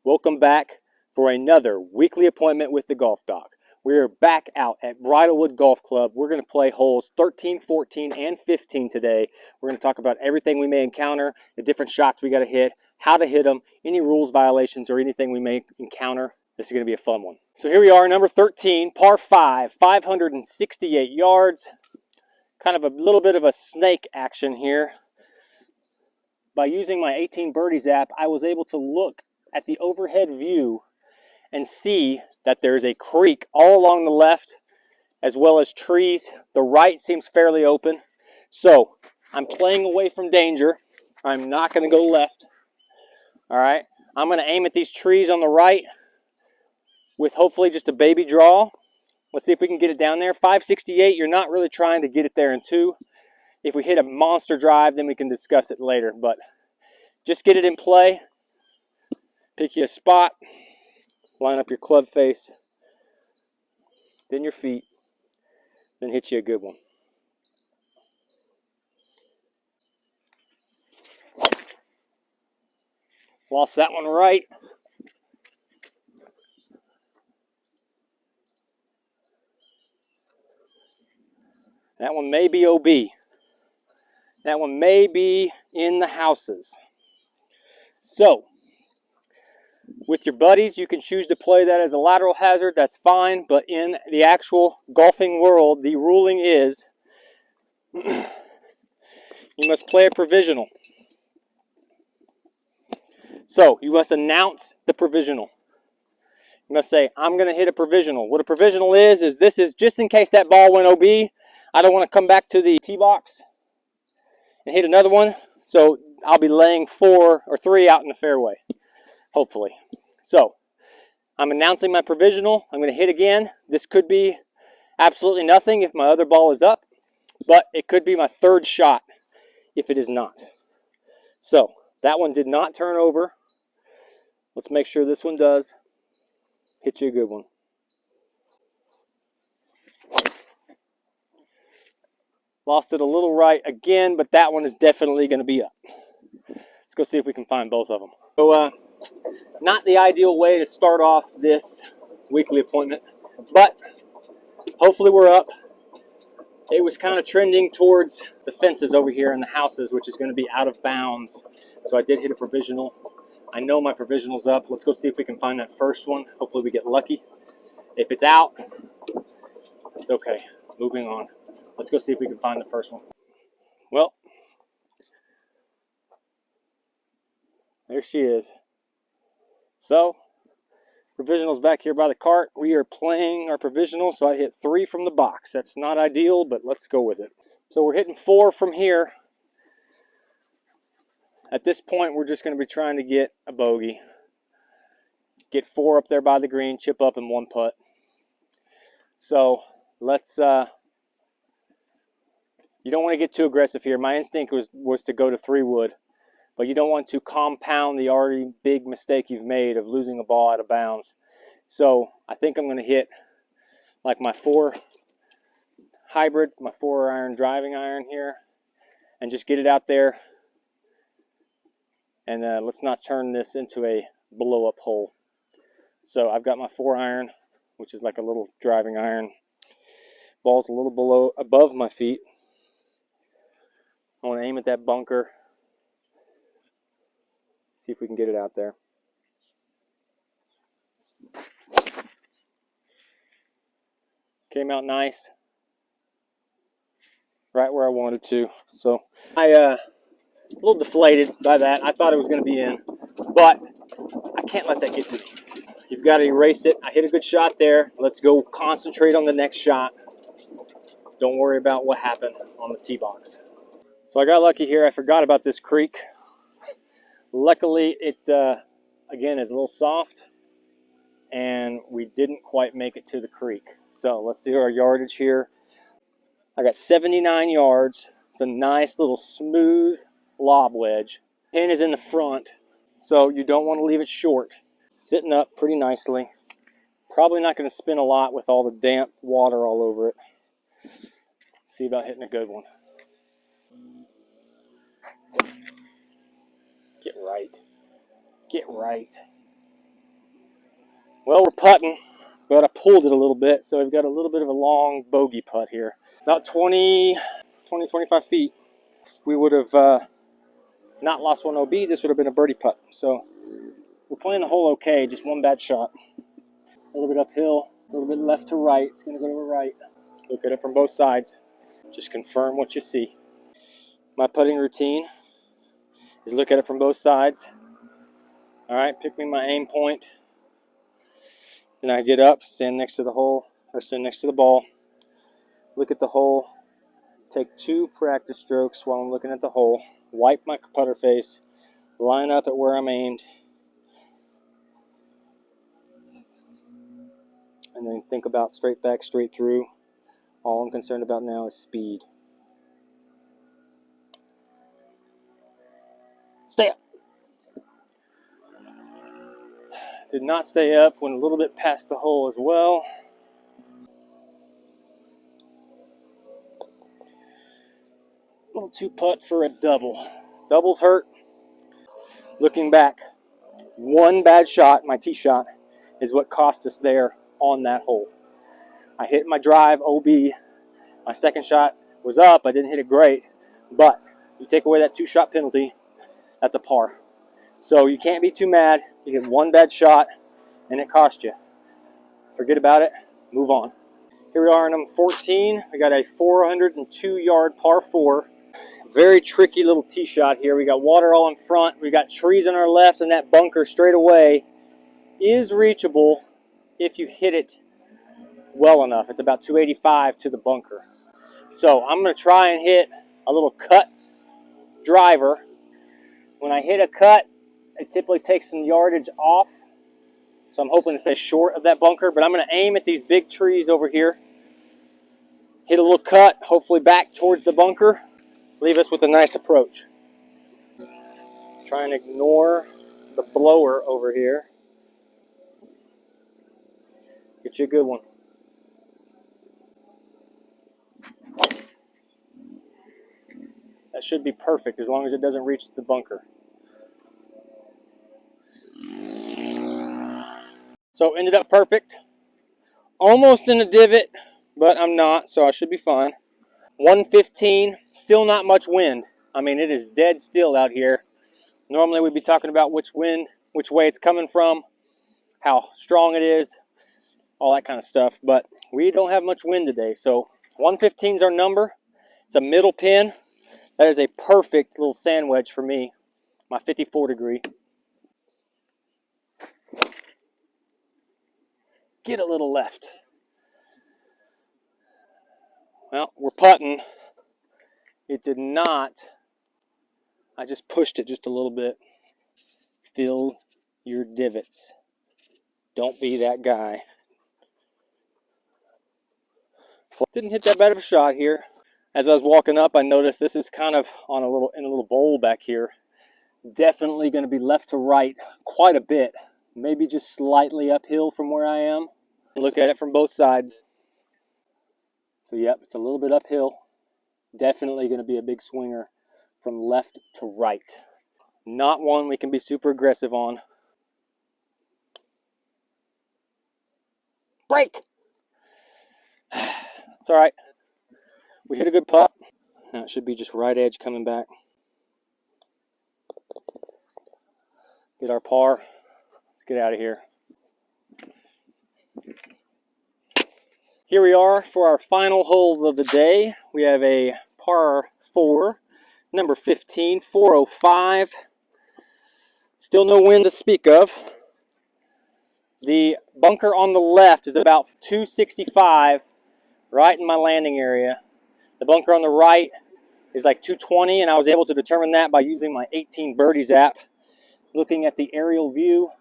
Welcome back for another weekly appointment with the Golf Doc. We are back out at Bridlewood Golf Club. We're going to play holes 13, 14, and 15 today. We're going to talk about everything we may encounter, the different shots we got to hit, how to hit them, any rules violations or anything we may encounter. This is going to be a fun one. So here we are, number 13, par 5, 568 yards. Kind of a little bit of a snake action here. By using my 18 Birdies app, I was able to look at the overhead view and see that there's a creek all along the left as well as trees. The right seems fairly open. So I'm playing away from danger. I'm not going to go left. All right. I'm going to aim at these trees on the right with hopefully just a baby draw. Let's see if we can get it down there. 568, you're not really trying to get it there in two. If we hit a monster drive, then we can discuss it later. But just get it in play. Pick you a spot. Line up your club face. Then your feet. Then hit you a good one. Lost that one right. That one may be OB. That one may be in the houses. So, with your buddies, you can choose to play that as a lateral hazard. That's fine. But in the actual golfing world, the ruling is you must play a provisional. So, you must announce the provisional. You must say, I'm going to hit a provisional. What a provisional is this is just in case that ball went OB. I don't want to come back to the tee box and hit another one. So, I'll be laying 4 or 3 out in the fairway, hopefully. So, I'm announcing my provisional. I'm going to hit again. This could be absolutely nothing if my other ball is up, but it could be my third shot if it is not. So, that one did not turn over. Let's make sure this one does. Hit you a good one. Lost it a little right again, but that one is definitely going to be up. Let's go see if we can find both of them. So, not the ideal way to start off this weekly appointment, but hopefully we're up. It was kind of trending towards the fences over here in the houses, which is going to be out of bounds. So I did hit a provisional. I know my provisional's up. Let's go see if we can find that first one. Hopefully we get lucky. If it's out, it's okay. Moving on. Let's go see if we can find the first one. Well, there she is. So, provisional's back here by the cart. We are playing our provisional, so I hit 3 from the box. That's not ideal, but let's go with it. So we're hitting 4 from here. At this point, we're just going to be trying to get a bogey. Get 4 up there by the green, chip up in 1 putt. So let's, you don't want to get too aggressive here. My instinct was to go to 3 wood. But you don't want to compound the already big mistake you've made of losing a ball out of bounds. So I think I'm going to hit like my 4 hybrid, my 4-iron driving iron here, and just get it out there. And let's not turn this into a blow-up hole. So I've got my 4-iron, which is like a little driving iron. Ball's a little above my feet. I want to aim at that bunker. See if we can get it out there. Came out nice. Right where I wanted to. So a little deflated by that. I thought it was going to be in, but I can't let that get to me. You've got to erase it. I hit a good shot there. Let's go concentrate on the next shot. Don't worry about what happened on the tee box. So I got lucky here. I forgot about this creek. Luckily, it, again, is a little soft, and we didn't quite make it to the creek. So let's see our yardage here. I got 79 yards. It's a nice little smooth lob wedge. Pin is in the front, so you don't want to leave it short. Sitting up pretty nicely. Probably not going to spin a lot with all the damp water all over it. See about hitting a good one. Get right. Get right. Well, we're putting, but I pulled it a little bit, so we've got a little bit of a long bogey putt here. About 25 feet. If we would have not lost one OB, this would have been a birdie putt. So we're playing the hole okay, just one bad shot. A little bit uphill, a little bit left to right. It's going to go to the right. Look at it from both sides. Just confirm what you see. My putting routine is look at it from both sides. All right, pick me my aim point. Then I get up, stand next to the hole, or stand next to the ball. Look at the hole. Take 2 practice strokes while I'm looking at the hole. Wipe my putter face. Line up at where I'm aimed. And then think about straight back, straight through. All I'm concerned about now is speed. Stay up. Did not stay up, went a little bit past the hole as well. Little 2-putt for a double. Doubles hurt. Looking back, one bad shot, my tee shot, is what cost us there on that hole. I hit my drive OB. My second shot was up. I didn't hit it great, but you take away that 2-shot penalty, that's a par. So you can't be too mad. You get one bad shot, and it cost you. Forget about it. Move on. Here we are on number 14. We got a 402-yard par 4. Very tricky little tee shot here. We got water all in front. We got trees on our left, and that bunker straight away is reachable if you hit it well enough. It's about 285 to the bunker. So I'm going to try and hit a little cut driver. When I hit a cut, it typically takes some yardage off. So I'm hoping to stay short of that bunker, but I'm going to aim at these big trees over here. Hit a little cut, hopefully back towards the bunker. Leave us with a nice approach. Try and ignore the blower over here. Get you a good one. That should be perfect as long as it doesn't reach the bunker. So ended up perfect. Almost in a divot, but I'm not, so I should be fine. 115, still not much wind. I mean, it is dead still out here. Normally we'd be talking about which way it's coming from, how strong it is, all that kind of stuff, but we don't have much wind today. So 115 is our number. It's a middle pin. That is a perfect little sand wedge for me, my 54 degree. Get a little left. Well, we're putting. It did not. I just pushed it just a little bit. Fill your divots. Don't be that guy. Didn't hit that bad of a shot here. As I was walking up, I noticed this is kind of on in a little bowl back here. Definitely going to be left to right quite a bit. Maybe just slightly uphill from where I am. Look at it from both sides. So yep, it's a little bit uphill. Definitely going to be a big swinger from left to right. Not one we can be super aggressive on. Break! It's all right. We hit a good putt. Now it should be just right edge coming back. Get our par. Let's get out of here. Here we are for our final holes of the day. We have a par 4, number 15, 405. Still no wind to speak of. The bunker on the left is about 265, right in my landing area. The bunker on the right is like 220, and I was able to determine that by using my 18 Birdies app, looking at the aerial view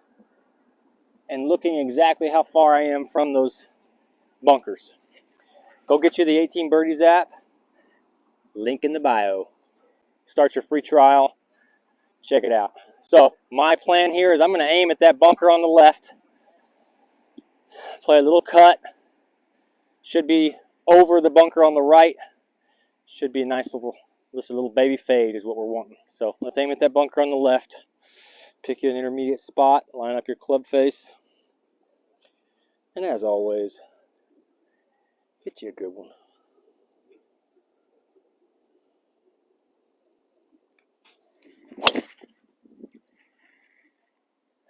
and looking exactly how far I am from those bunkers. Go get you the 18 Birdies app. Link in the bio. Start your free trial. Check it out. So my plan here is I'm going to aim at that bunker on the left. Play a little cut. Should be over the bunker on the right. Should be a nice little baby fade is what we're wanting. So let's aim at that bunker on the left. Pick you an intermediate spot. Line up your club face. And as always, get you a good one.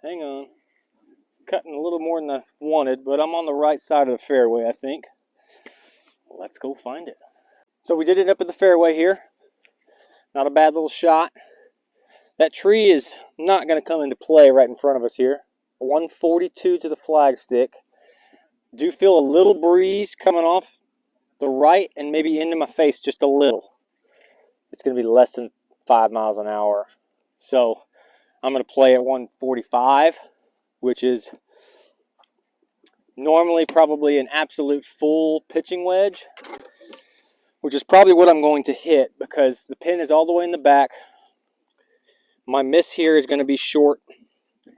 Hang on. It's cutting a little more than I wanted, but I'm on the right side of the fairway, I think. Let's go find it. So we did it up at the fairway here. Not a bad little shot. That tree is not going to come into play right in front of us here. 142 to the flagstick. Do feel a little breeze coming off the right and maybe into my face just a little. It's going to be less than 5 miles an hour. So I'm going to play at 145, which is normally probably an absolute full pitching wedge, which is probably what I'm going to hit because the pin is all the way in the back. My miss here is going to be short.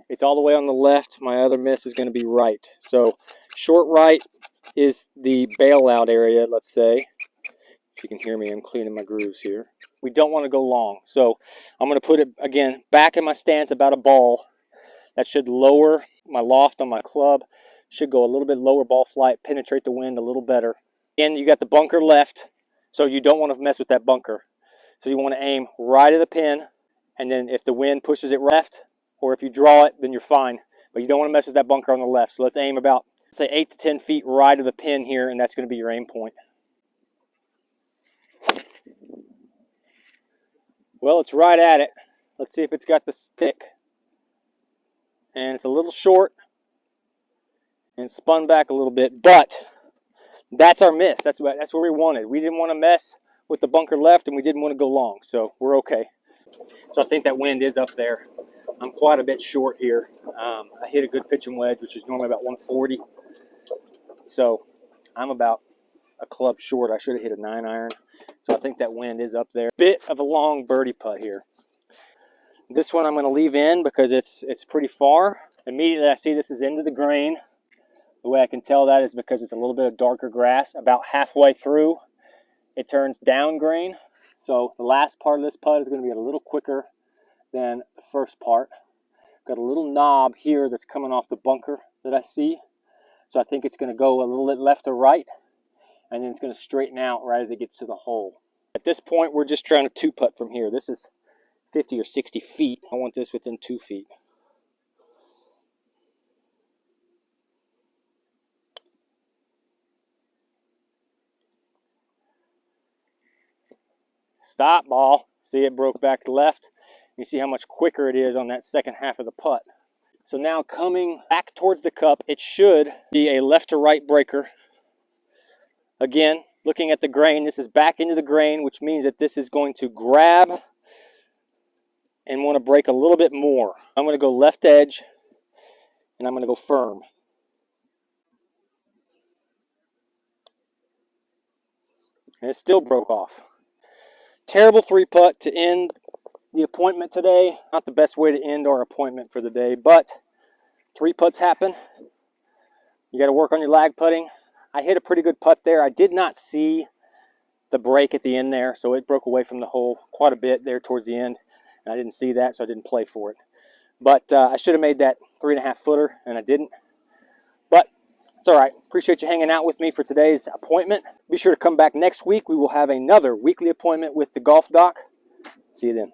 It's all the way on the left. My other miss is going to be right. So short right is the bailout area, let's say. If you can hear me, I'm cleaning my grooves here. We don't want to go long. So I'm going to put it, again, back in my stance about a ball. That should lower my loft on my club. Should go a little bit lower ball flight, penetrate the wind a little better. And you got the bunker left, so you don't want to mess with that bunker. So you want to aim right of the pin, and then if the wind pushes it left, or if you draw it, then you're fine. But you don't want to mess with that bunker on the left. So let's aim about, say, 8 to 10 feet right of the pin here, and that's going to be your aim point. Well, it's right at it. Let's see if it's got the stick. And it's a little short, and spun back a little bit, but that's our miss. That's where we wanted. We didn't want to mess with the bunker left, and we didn't want to go long, so we're okay. So I think that wind is up there. I'm quite a bit short here. I hit a good pitching wedge, which is normally about 140. So I'm about a club short. I should have hit a 9-iron. So I think that wind is up there. Bit of a long birdie putt here. This one I'm going to leave in because it's pretty far. Immediately I see this is into the green. The way I can tell that is because it's a little bit of darker grass. About halfway through, it turns down green. So the last part of this putt is going to be a little quicker than the first part. Got a little knob here that's coming off the bunker that I see. So I think it's going to go a little bit left or right, and then it's going to straighten out right as it gets to the hole. At this point, we're just trying to two-putt from here. This is 50 or 60 feet. I want this within 2 feet. Stop, ball. See, it broke back to left. You see how much quicker it is on that second half of the putt. So now coming back towards the cup, it should be a left to right breaker. Again, looking at the grain, this is back into the grain, which means that this is going to grab and want to break a little bit more. I'm going to go left edge, and I'm going to go firm. And it still broke off. Terrible 3-putt to end the appointment today. Not the best way to end our appointment for the day, but 3 putts happen. You got to work on your lag putting. I hit a pretty good putt there. I did not see the break at the end there, so it broke away from the hole quite a bit there towards the end. And I didn't see that, so I didn't play for it. But I should have made that 3.5 footer, and I didn't. But it's all right. Appreciate you hanging out with me for today's appointment. Be sure to come back next week. We will have another weekly appointment with the Golf Doc. See you then.